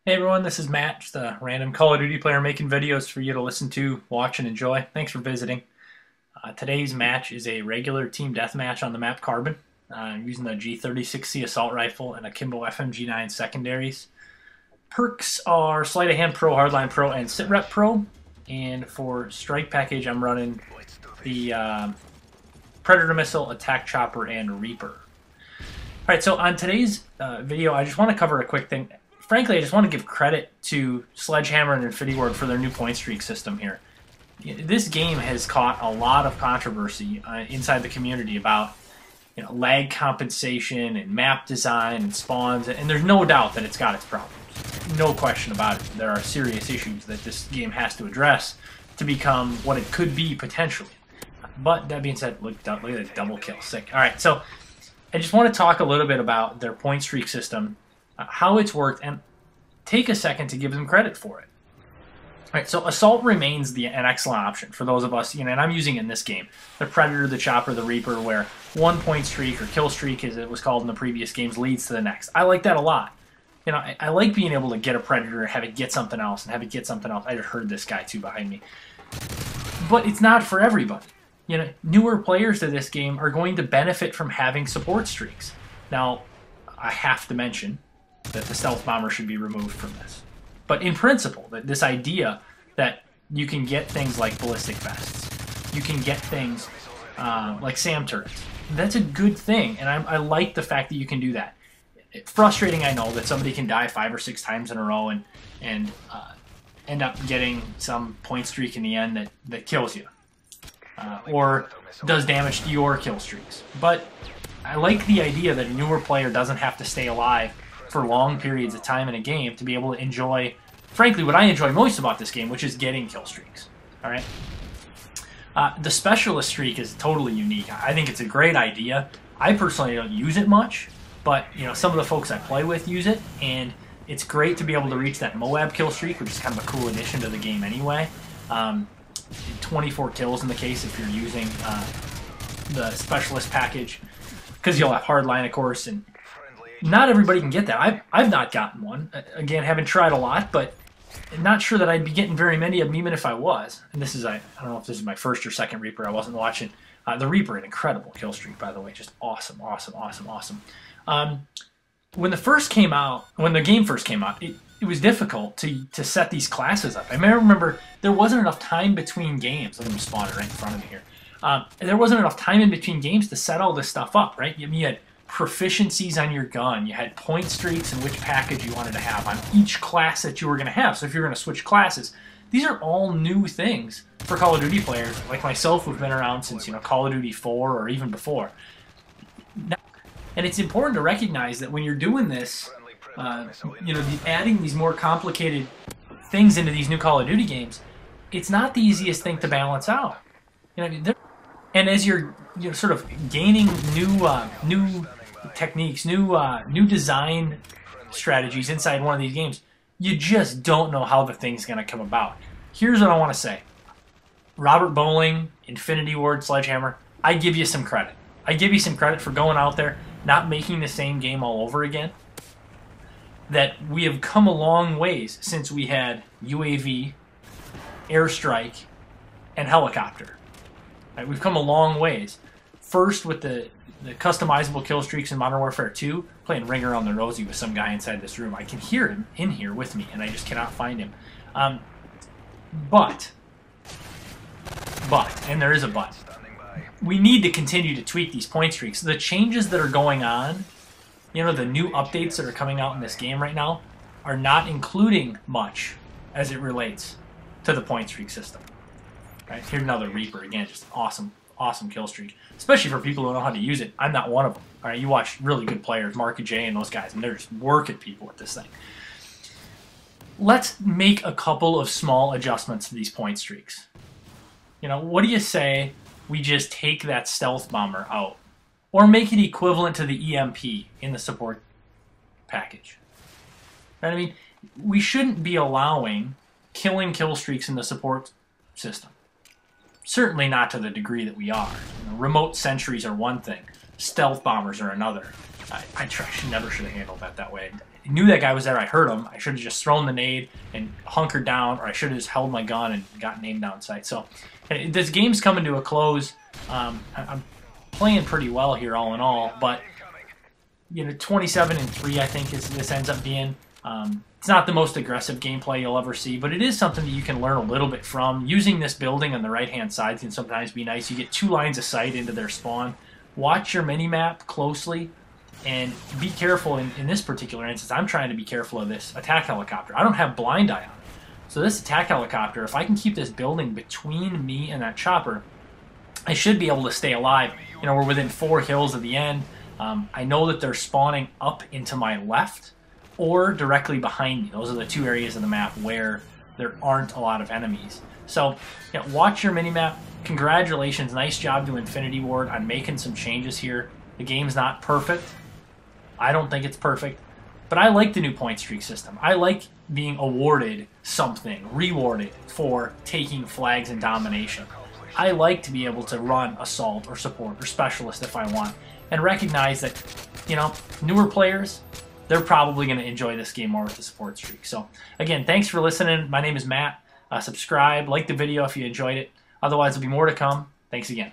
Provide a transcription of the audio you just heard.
Hey everyone, this is Matt, just a random Call of Duty player making videos for you to listen to, watch, and enjoy. Thanks for visiting. Today's match is a regular team deathmatch on the map Carbon, using the G36C assault rifle and Akimbo FMG9 secondaries. Perks are Sleight of Hand Pro, Hardline Pro, and Sitrep Pro. And for strike package, I'm running the Predator Missile, Attack Chopper, and Reaper. Alright, so on today's video, I just want to cover a quick thing. Frankly, I just want to give credit to Sledgehammer and Infinity Ward for their new Pointstreak system here. This game has caught a lot of controversy inside the community about lag compensation and map design and spawns, and there's no doubt that it's got its problems. No question about it. There are serious issues that this game has to address to become what it could be potentially. But that being said, look at that double kill. Sick. Alright, so I just want to talk a little bit about their Pointstreak system, how it's worked, and take a second to give them credit for it. All right, so Assault remains an excellent option for those of us, and I'm using it in this game. The Predator, the Chopper, the Reaper, where 1 point streak, or kill streak as it was called in the previous games, leads to the next. I like that a lot. I like being able to get a Predator, have it get something else, and have it get something else. I just heard this guy too behind me. But it's not for everybody. Newer players to this game are going to benefit from having support streaks. Now, I have to mention that the stealth bomber should be removed from this. But in principle, that this idea that you can get things like ballistic vests, you can get things like SAM turrets, that's a good thing, and I like the fact that you can do that. It's frustrating, I know, that somebody can die 5 or 6 times in a row and end up getting some point streak in the end that kills you, or does damage to your kill streaks. But I like the idea that a newer player doesn't have to stay alive for long periods of time in a game to be able to enjoy, frankly, what I enjoy most about this game, which is getting kill streaks. All right. The specialist streak is totally unique. I think it's a great idea. I personally don't use it much, but some of the folks I play with use it, and it's great to be able to reach that Moab kill streak, which is kind of a cool addition to the game anyway. 24 kills in the case if you're using the specialist package, because you'll have hardline, of course, and not everybody can get that. I've not gotten one. Again, haven't tried a lot, but not sure that I'd be getting very many of them even if I was. And this is, I don't know if this is my first or second Reaper. I wasn't watching. The Reaper, an incredible kill streak, by the way. Just awesome, awesome, awesome, awesome. When the game first came out, it was difficult to set these classes up. I remember there wasn't enough time between games. Let me spawn it right in front of me here. There wasn't enough time in between games to set all this stuff up, right? You had proficiencies on your gun, you had point streaks and which package you wanted to have on each class that you were going to have. So if you're going to switch classes, these are all new things for Call of Duty players like myself who've been around since Call of Duty 4 or even before. And it's important to recognize that when you're doing this, adding these more complicated things into these new Call of Duty games, it's not the easiest thing to balance out. And as you're sort of gaining new techniques, new design strategies inside one of these games, you just don't know how the thing's going to come about. Here's what I want to say. Robert Bowling, Infinity Ward, Sledgehammer, I give you some credit. I give you some credit for going out there, not making the same game all over again. That we have come a long ways since we had UAV, airstrike, and helicopter. Right, we've come a long ways. First with the customizable kill streaks in Modern Warfare 2, playing Ringer on the Rosie with some guy inside this room. I can hear him in here with me, and I just cannot find him. But, and there is a but, we need to continue to tweak these point streaks. The changes that are going on, the new updates that are coming out in this game right now, are not including much as it relates to the point streak system. Right, here's another Reaper. Again, just awesome, awesome kill streak. Especially for people who know how to use it. I'm not one of them. All right, you watch really good players, Mark and Jay and those guys, and they're just working people with this thing. Let's make a couple of small adjustments to these point streaks. What do you say we just take that stealth bomber out, or make it equivalent to the EMP in the support package? Right? I mean, we shouldn't be allowing killing kill streaks in the support system. Certainly not to the degree that we are. Remote sentries are one thing, stealth bombers are another. I never should have handled that way. I knew that guy was there. I heard him. I should have just thrown the nade and hunkered down, or I should have just held my gun and gotten aimed down sight. So this game's coming to a close. I'm playing pretty well here, all in all, but 27-3, I think this ends up being. It's not the most aggressive gameplay you'll ever see, but it is something that you can learn a little bit from. Using this building on the right-hand side can sometimes be nice. You get 2 lines of sight into their spawn. Watch your mini-map closely, and be careful. In this particular instance, I'm trying to be careful of this attack helicopter. I don't have blind eye on it. So this attack helicopter, if I can keep this building between me and that chopper, I should be able to stay alive. We're within 4 kills of the end. I know that they're spawning up into my left or directly behind me. Those are the 2 areas of the map where there aren't a lot of enemies. So watch your minimap. Congratulations, nice job to Infinity Ward on making some changes here. The game's not perfect. I don't think it's perfect, but I like the new point streak system. I like being awarded something, rewarded for taking flags and domination. I like to be able to run assault or support or specialist if I want, and recognize that, newer players, they're probably going to enjoy this game more with the support streak. So again, thanks for listening. My name is Matt. Subscribe, like the video if you enjoyed it. Otherwise, there'll be more to come. Thanks again.